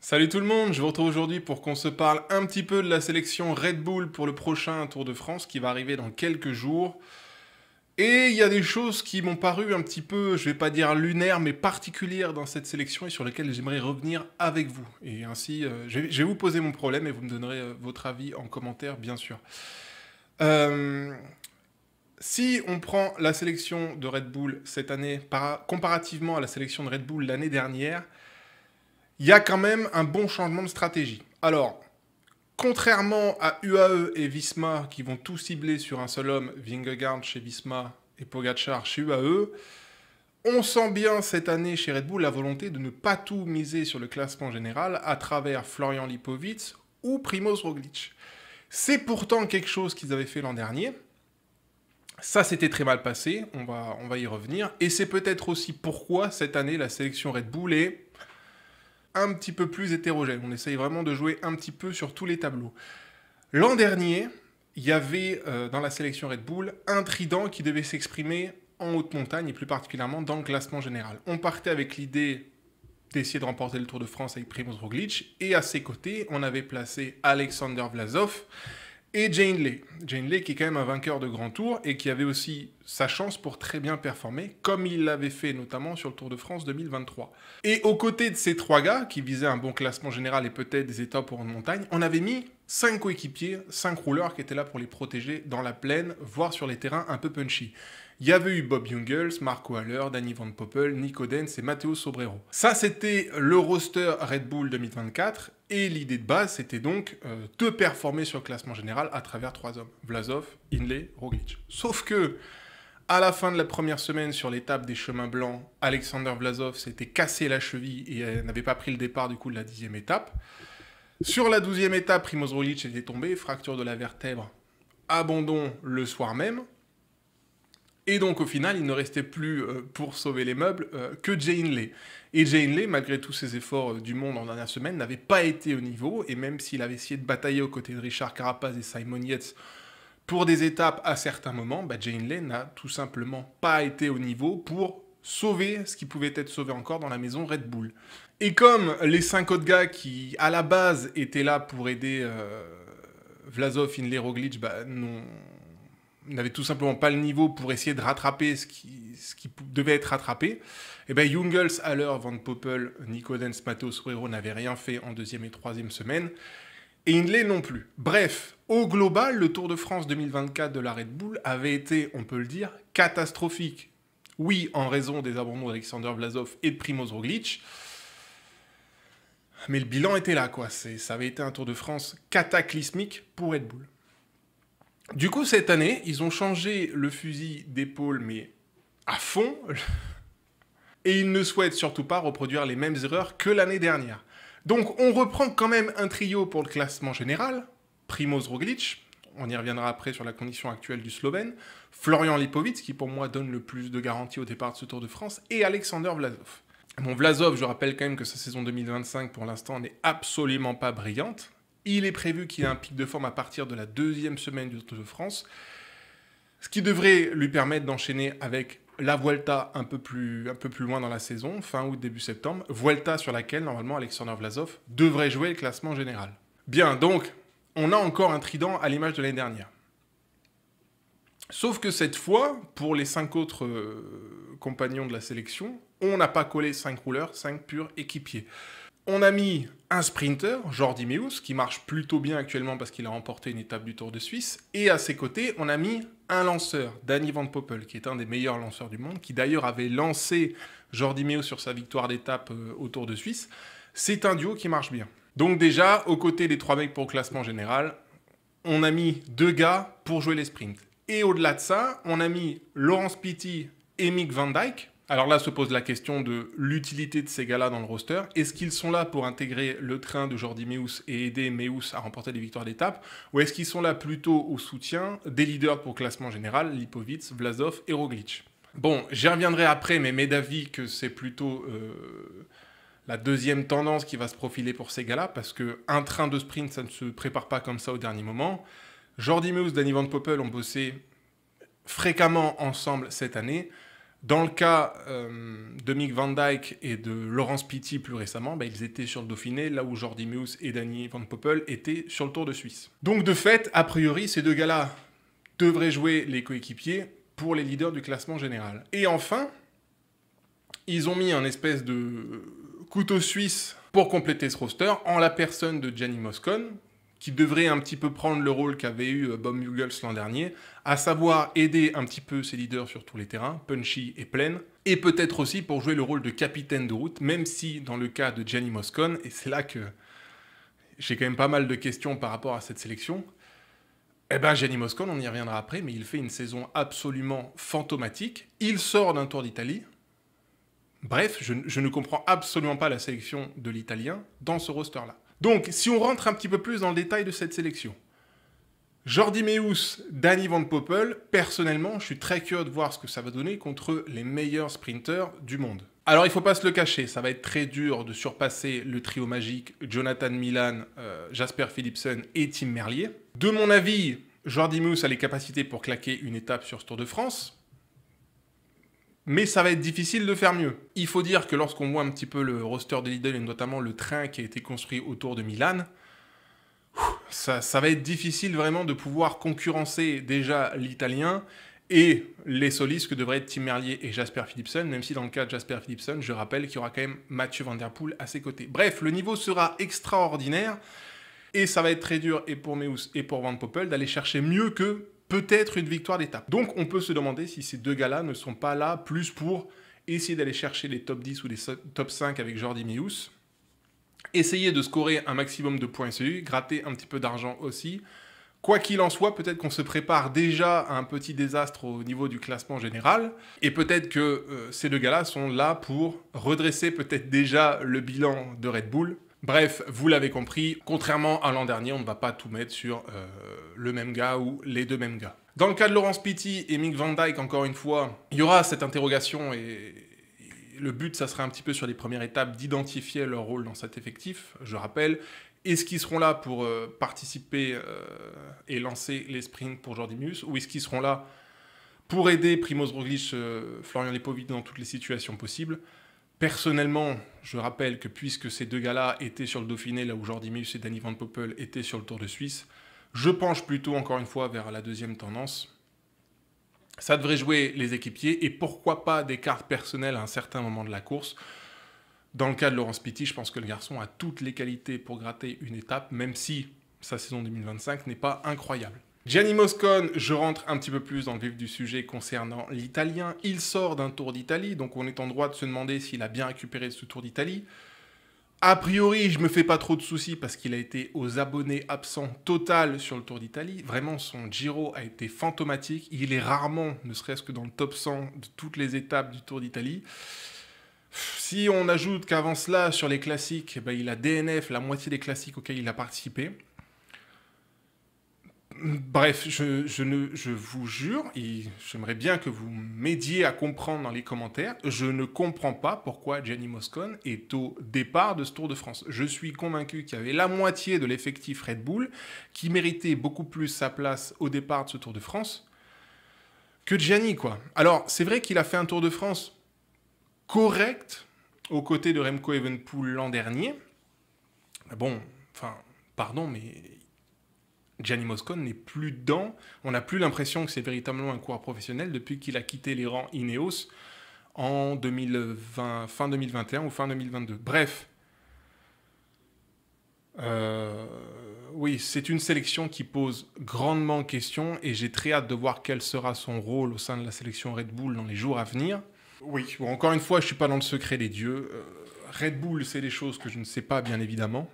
Salut tout le monde, je vous retrouve aujourd'hui pour qu'on se parle un petit peu de la sélection Red Bull pour le prochain Tour de France qui va arriver dans quelques jours. Et il y a des choses qui m'ont paru un petit peu, je vais pas dire lunaires, mais particulières dans cette sélection et sur lesquelles j'aimerais revenir avec vous. Et ainsi, je vais vous poser mon problème et vous me donnerez votre avis en commentaire, bien sûr. Euh, Si on prend la sélection de Red Bull cette année comparativement à la sélection de Red Bull l'année dernière, il y a quand même un bon changement de stratégie. Alors, contrairement à UAE et Visma qui vont tout cibler sur un seul homme, Vingegaard chez Visma et Pogacar chez UAE, on sent bien cette année chez Red Bull la volonté de ne pas tout miser sur le classement général à travers Florian Lipovic ou Primoz Roglic. C'est pourtant quelque chose qu'ils avaient fait l'an dernier. Ça s'était très mal passé, on va y revenir. Et c'est peut-être aussi pourquoi cette année la sélection Red Bull est un petit peu plus hétérogène. On essaye vraiment de jouer un petit peu sur tous les tableaux. L'an dernier, il y avait dans la sélection Red Bull un trident qui devait s'exprimer en haute montagne et plus particulièrement dans le classement général. On partait avec l'idée d'essayer de remporter le Tour de France avec Primoz Roglic et à ses côtés, on avait placé Alexander Vlasov et Jane Lay. Jane Lay qui est quand même un vainqueur de grand tour et qui avait aussi sa chance pour très bien performer, comme il l'avait fait notamment sur le Tour de France 2023. Et aux côtés de ces trois gars, qui visaient un bon classement général et peut-être des étapes pour une montagne, on avait mis 5 coéquipiers, 5 rouleurs qui étaient là pour les protéger dans la plaine, voire sur les terrains un peu punchy. Il y avait eu Bob Jungels, Marco Haller, Danny Van Poppel, Nico Denz et Matteo Sobrero. Ça, c'était le roster Red Bull 2024. Et l'idée de base, c'était donc de performer sur le classement général à travers 3 hommes. Vlasov, Hindley, Roglic. Sauf que, à la fin de la première semaine sur l'étape des chemins blancs, Alexander Vlasov s'était cassé la cheville et n'avait pas pris le départ du coup de la 10e étape. Sur la 12e étape, Primoz Roglic était tombé, fracture de la vertèbre, abandon le soir même. Et donc au final, il ne restait plus pour sauver les meubles que Jay Hindley. Et Jay Hindley, malgré tous ses efforts du monde en dernière semaine, n'avait pas été au niveau. Et même s'il avait essayé de batailler aux côtés de Richard Carapaz et Simon Yates pour des étapes à certains moments, Jay Hindley n'a tout simplement pas été au niveau pour sauver ce qui pouvait être sauvé encore dans la maison Red Bull. Et comme les 5 autres gars qui, à la base, étaient là pour aider Vlasov, Hindley, Roglic, n'avait tout simplement pas le niveau pour essayer de rattraper ce qui devait être rattrapé, et bien Jungels, Haller, Van Poppel, Nico Denz, Matteo Sobrero n'avaient rien fait en 2e et 3e semaine, et Hindley non plus. Bref, au global, le Tour de France 2024 de la Red Bull avait été, on peut le dire, catastrophique. Oui, en raison des abandons d'Alexander Vlasov et de Primoz Roglic, mais le bilan était là, quoi. Ça avait été un Tour de France cataclysmique pour Red Bull. Du coup, cette année, ils ont changé le fusil d'épaule, mais à fond. Et ils ne souhaitent surtout pas reproduire les mêmes erreurs que l'année dernière. Donc, on reprend quand même un trio pour le classement général. Primoz Roglic, on y reviendra après sur la condition actuelle du Slovène. Florian Lipovic, qui pour moi donne le plus de garanties au départ de ce Tour de France. Et Alexander Vlasov. Bon, Vlasov, je rappelle quand même que sa saison 2025, pour l'instant, n'est absolument pas brillante. Il est prévu qu'il ait un pic de forme à partir de la 2e semaine du Tour de France, ce qui devrait lui permettre d'enchaîner avec la Vuelta un peu plus loin dans la saison, fin août, début septembre, Vuelta sur laquelle, normalement, Alexander Vlasov devrait jouer le classement général. Bien, donc, on a encore un trident à l'image de l'année dernière. Sauf que cette fois, pour les 5 autres compagnons de la sélection, on n'a pas collé 5 rouleurs, 5 purs équipiers. On a mis un sprinter, Jordi Meeus, qui marche plutôt bien actuellement parce qu'il a remporté une étape du Tour de Suisse. Et à ses côtés, on a mis un lanceur, Danny Van Poppel, qui est un des meilleurs lanceurs du monde, qui d'ailleurs avait lancé Jordi Meeus sur sa victoire d'étape au Tour de Suisse. C'est un duo qui marche bien. Donc déjà, aux côtés des 3 mecs pour le classement général, on a mis 2 gars pour jouer les sprints. Et au-delà de ça, on a mis Laurence Pitty et Mick Van Dijk. Alors là se pose la question de l'utilité de ces gars-là dans le roster. Est-ce qu'ils sont là pour intégrer le train de Jordi Meeus et aider Meeus à remporter des victoires d'étape? Ou est-ce qu'ils sont là plutôt au soutien des leaders pour le classement général, Lipovic, Vlasov et Roglic? Bon, j'y reviendrai après, mais mes d'avis que c'est plutôt la 2e tendance qui va se profiler pour ces gars-là, parce qu'un train de sprint, ça ne se prépare pas comme ça au dernier moment. Jordi Meeus, Danny Van Poppel ont bossé fréquemment ensemble cette année. Dans le cas de Mick Van Dijk et de Laurence Pitty plus récemment, ils étaient sur le Dauphiné, là où Jordi Meeus et Danny Van Poppel étaient sur le Tour de Suisse. Donc de fait, a priori, ces deux gars-là devraient jouer les coéquipiers pour les leaders du classement général. Et enfin, ils ont mis un espèce de couteau suisse pour compléter ce roster, en la personne de Gianni Moscon, qui devrait un petit peu prendre le rôle qu'avait eu Bob Jungels l'an dernier, à savoir aider un petit peu ses leaders sur tous les terrains, punchy et plein, et peut-être aussi pour jouer le rôle de capitaine de route, même si dans le cas de Gianni Moscon, et c'est là que j'ai quand même pas mal de questions par rapport à cette sélection, Gianni Moscon, on y reviendra après, mais il fait une saison absolument fantomatique, il sort d'un Tour d'Italie. Bref, je ne comprends absolument pas la sélection de l'Italien dans ce roster-là. Donc, si on rentre un petit peu plus dans le détail de cette sélection, Jordi Meeus, Danny Van Poppel, personnellement, je suis très curieux de voir ce que ça va donner contre les meilleurs sprinters du monde. Alors, il ne faut pas se le cacher, ça va être très dur de surpasser le trio magique Jonathan Milan, Jasper Philipsen et Tim Merlier. De mon avis, Jordi Meeus a les capacités pour claquer une étape sur ce Tour de France, mais ça va être difficile de faire mieux. Il faut dire que lorsqu'on voit un petit peu le roster de Lidl, et notamment le train qui a été construit autour de Milan, ça va être difficile vraiment de pouvoir concurrencer déjà l'Italien et les solistes que devraient être Tim Merlier et Jasper Philipsen, même si dans le cas de Jasper Philipsen, je rappelle qu'il y aura quand même Mathieu Van Der Poel à ses côtés. Bref, le niveau sera extraordinaire, et ça va être très dur et pour Meeus et pour Van Poppel d'aller chercher mieux que peut-être une victoire d'étape. Donc on peut se demander si ces deux gars-là ne sont pas là plus pour essayer d'aller chercher les top 10 ou les top 5 avec Jordi Meeus, essayer de scorer un maximum de points SEU, gratter un petit peu d'argent aussi. Quoi qu'il en soit, peut-être qu'on se prépare déjà à un petit désastre au niveau du classement général, et peut-être que ces deux gars-là sont là pour redresser peut-être déjà le bilan de Red Bull. Bref, vous l'avez compris, contrairement à l'an dernier, on ne va pas tout mettre sur le même gars ou les deux mêmes gars. Dans le cas de Laurence Pitty et Mick Van Dijk, encore une fois, il y aura cette interrogation et le but, ça sera un petit peu sur les premières étapes d'identifier leur rôle dans cet effectif. Je rappelle, est-ce qu'ils seront là pour participer et lancer les sprints pour Jordi Meeus, ou est-ce qu'ils seront là pour aider Primoz Roglic, Florian Lepovic dans toutes les situations possibles? Personnellement, je rappelle que puisque ces deux gars-là étaient sur le Dauphiné, là où Jordi Meeus et Danny Van Poppel étaient sur le Tour de Suisse, je penche plutôt, encore une fois, vers la deuxième tendance. Ça devrait jouer les équipiers, et pourquoi pas des cartes personnelles à un certain moment de la course. Dans le cas de Laurence Pitty, je pense que le garçon a toutes les qualités pour gratter une étape, même si sa saison 2025 n'est pas incroyable. Gianni Moscon, je rentre un petit peu plus dans le vif du sujet concernant l'Italien. Il sort d'un Tour d'Italie, donc on est en droit de se demander s'il a bien récupéré ce Tour d'Italie. A priori, je me fais pas trop de soucis parce qu'il a été aux abonnés absents total sur le Tour d'Italie. Vraiment, son Giro a été fantomatique. Il est rarement, ne serait-ce que dans le top 100 de toutes les étapes du Tour d'Italie. Si on ajoute qu'avant cela, sur les classiques, il a DNF la moitié des classiques auxquels il a participé. Bref, je vous jure, et j'aimerais bien que vous m'aidiez à comprendre dans les commentaires, je ne comprends pas pourquoi Gianni Moscon est au départ de ce Tour de France. Je suis convaincu qu'il y avait la moitié de l'effectif Red Bull qui méritait beaucoup plus sa place au départ de ce Tour de France que Gianni, quoi. Alors, c'est vrai qu'il a fait un Tour de France correct aux côtés de Remco Evenepoel l'an dernier. Bon, enfin, pardon, mais Gianni Moscon n'est plus dedans. On n'a plus l'impression que c'est véritablement un coureur professionnel depuis qu'il a quitté les rangs Ineos en 2020, fin 2021 ou fin 2022. Bref. Oui, c'est une sélection qui pose grandement question et j'ai très hâte de voir quel sera son rôle au sein de la sélection Red Bull dans les jours à venir. Oui, bon, encore une fois, je ne suis pas dans le secret des dieux. Red Bull, c'est des choses que je ne sais pas, bien évidemment.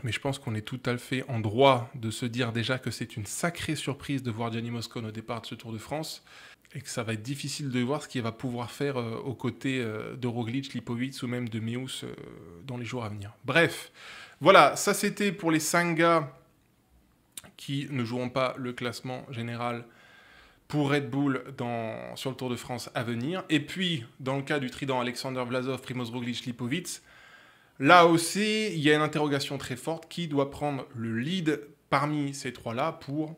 Mais je pense qu'on est tout à fait en droit de se dire déjà que c'est une sacrée surprise de voir Gianni Moscon au départ de ce Tour de France et que ça va être difficile de voir ce qu'il va pouvoir faire aux côtés de Roglic, Lipovic ou même de Meeus dans les jours à venir. Bref, voilà, ça c'était pour les 5 gars qui ne joueront pas le classement général pour Red Bull sur le Tour de France à venir. Et puis, dans le cas du trident Alexander Vlasov, Primoz Roglic, Lipovic, là aussi, il y a une interrogation très forte. Qui doit prendre le lead parmi ces trois-là pour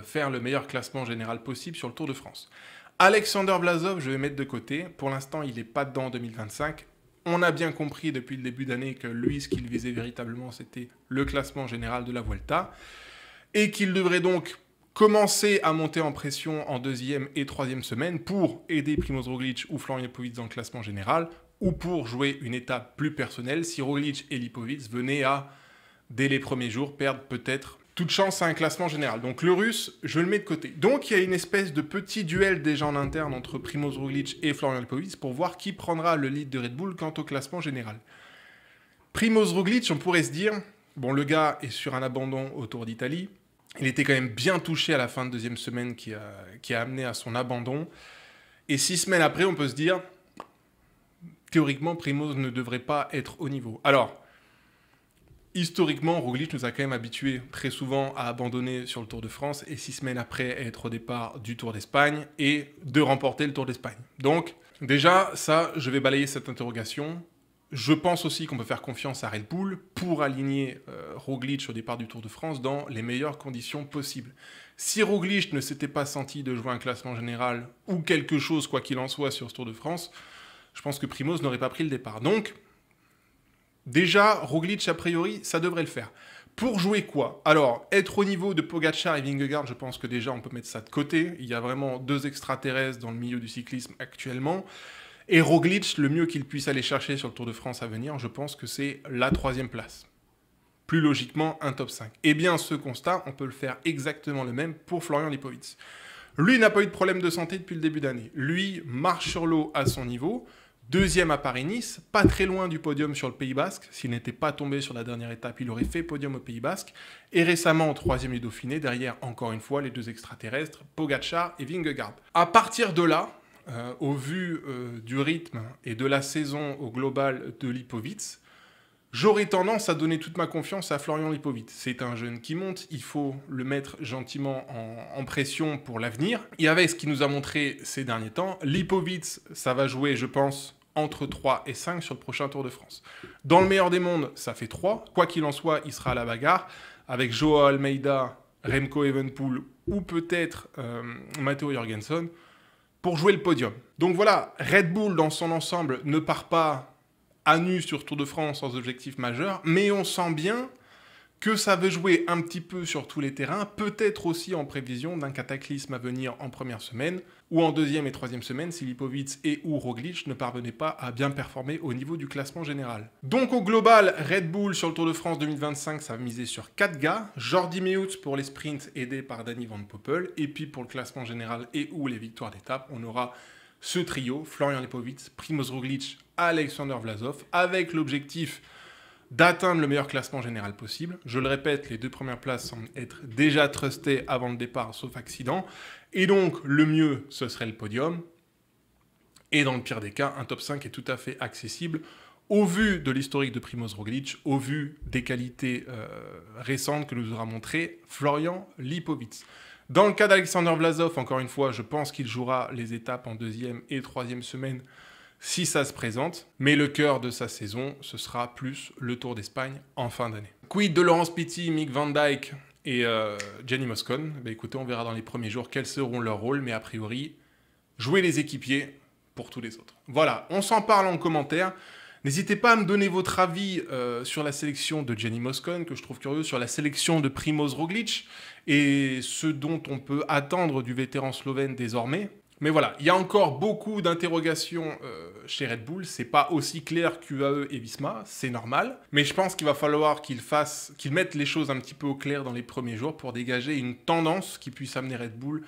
faire le meilleur classement général possible sur le Tour de France? Alexander Vlasov, je vais mettre de côté. Pour l'instant, il n'est pas dedans en 2025. On a bien compris depuis le début d'année que lui, ce qu'il visait véritablement, c'était le classement général de la Vuelta. Et qu'il devrait donc commencer à monter en pression en deuxième et troisième semaine pour aider Primoz Roglic ou Florian Lipovic dans le classement général, ou pour jouer une étape plus personnelle si Roglic et Lipovic venaient à, dès les premiers jours, perdre peut-être toute chance à un classement général. Donc le Russe, je le mets de côté. Donc il y a une espèce de petit duel déjà en interne entre Primoz Roglic et Florian Lipovic pour voir qui prendra le lead de Red Bull quant au classement général. Primoz Roglic, on pourrait se dire, bon, le gars est sur un abandon au Tour d'Italie. Il était quand même bien touché à la fin de deuxième semaine qui a amené à son abandon. Et 6 semaines après, on peut se dire, théoriquement, Primoz ne devrait pas être au niveau. Alors, historiquement, Roglic nous a quand même habitués très souvent à abandonner sur le Tour de France et 6 semaines après à être au départ du Tour d'Espagne et de remporter le Tour d'Espagne. Donc, déjà, ça, je vais balayer cette interrogation. Je pense aussi qu'on peut faire confiance à Red Bull pour aligner Roglic au départ du Tour de France dans les meilleures conditions possibles. Si Roglic ne s'était pas senti de jouer un classement général ou quelque chose, quoi qu'il en soit, sur ce Tour de France, je pense que Primoz n'aurait pas pris le départ. Donc, déjà, Roglic, a priori, ça devrait le faire. Pour jouer quoi? Alors, être au niveau de Pogačar et Vingegaard, je pense que déjà, on peut mettre ça de côté. Il y a vraiment 2 extraterrestres dans le milieu du cyclisme actuellement. Et Roglic, le mieux qu'il puisse aller chercher sur le Tour de France à venir, je pense que c'est la 3e place. Plus logiquement, un top 5. Eh bien, ce constat, on peut le faire exactement le même pour Florian Lipovic. Lui n'a pas eu de problème de santé depuis le début d'année. Lui marche sur l'eau à son niveau. 2e à Paris-Nice, pas très loin du podium sur le Pays Basque. S'il n'était pas tombé sur la dernière étape, il aurait fait podium au Pays Basque. Et récemment, 3e du Dauphiné, derrière, encore une fois, les 2 extraterrestres, Pogačar et Vingegaard. À partir de là, au vu du rythme et de la saison au global de Lipovic, j'aurais tendance à donner toute ma confiance à Florian Lipovic. C'est un jeune qui monte, il faut le mettre gentiment en pression pour l'avenir. Et avec ce qu'il nous a montré ces derniers temps, Lipovic, ça va jouer, je pense, entre 3 et 5 sur le prochain Tour de France. Dans le meilleur des mondes, ça fait 3. Quoi qu'il en soit, il sera à la bagarre avec Joao Almeida, Remco Evenepoel ou peut-être Matteo Jorgensen pour jouer le podium. Donc voilà, Red Bull dans son ensemble ne part pas à nu sur Tour de France sans objectif majeur, mais on sent bien que ça veut jouer un petit peu sur tous les terrains, peut-être aussi en prévision d'un cataclysme à venir en première semaine, ou en 2e et 3e semaine si Lipovic et ou Roglic ne parvenaient pas à bien performer au niveau du classement général. Donc au global, Red Bull sur le Tour de France 2025, ça va miser sur 4 gars, Jordi Meeut pour les sprints aidé par Danny Van Poppel, et puis pour le classement général et ou les victoires d'étape, on aura ce trio, Florian Lipovic, Primoz Roglic, Alexander Vlasov, avec l'objectif d'atteindre le meilleur classement général possible. Je le répète, les 2 premières places semblent être déjà trustées avant le départ, sauf accident. Et donc, le mieux, ce serait le podium. Et dans le pire des cas, un top 5 est tout à fait accessible au vu de l'historique de Primoz Roglic, au vu des qualités récentes que nous aura montré Florian Lipovic. Dans le cas d'Alexander Vlasov, encore une fois, je pense qu'il jouera les étapes en 2e et 3e semaine si ça se présente, mais le cœur de sa saison, ce sera plus le Tour d'Espagne en fin d'année. Quid de Laurence Pitty, Mick Van Dijk et Gianni Moscon? Écoutez, on verra dans les premiers jours quels seront leurs rôles, mais a priori, jouer les équipiers pour tous les autres. Voilà, on s'en parle en commentaire. N'hésitez pas à me donner votre avis sur la sélection de Gianni Moscon, que je trouve curieux, sur la sélection de Primoz Roglic, et ce dont on peut attendre du vétéran slovène désormais. Mais voilà, il y a encore beaucoup d'interrogations chez Red Bull. C'est pas aussi clair qu'UAE et Visma, c'est normal. Mais je pense qu'il va falloir qu'ils mettent les choses un petit peu au clair dans les premiers jours pour dégager une tendance qui puisse amener Red Bull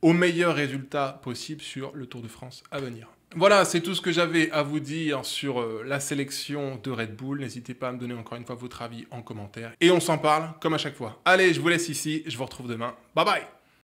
au meilleur résultat possible sur le Tour de France à venir. Voilà, c'est tout ce que j'avais à vous dire sur la sélection de Red Bull. N'hésitez pas à me donner encore une fois votre avis en commentaire. Et on s'en parle comme à chaque fois. Allez, je vous laisse ici, je vous retrouve demain. Bye bye!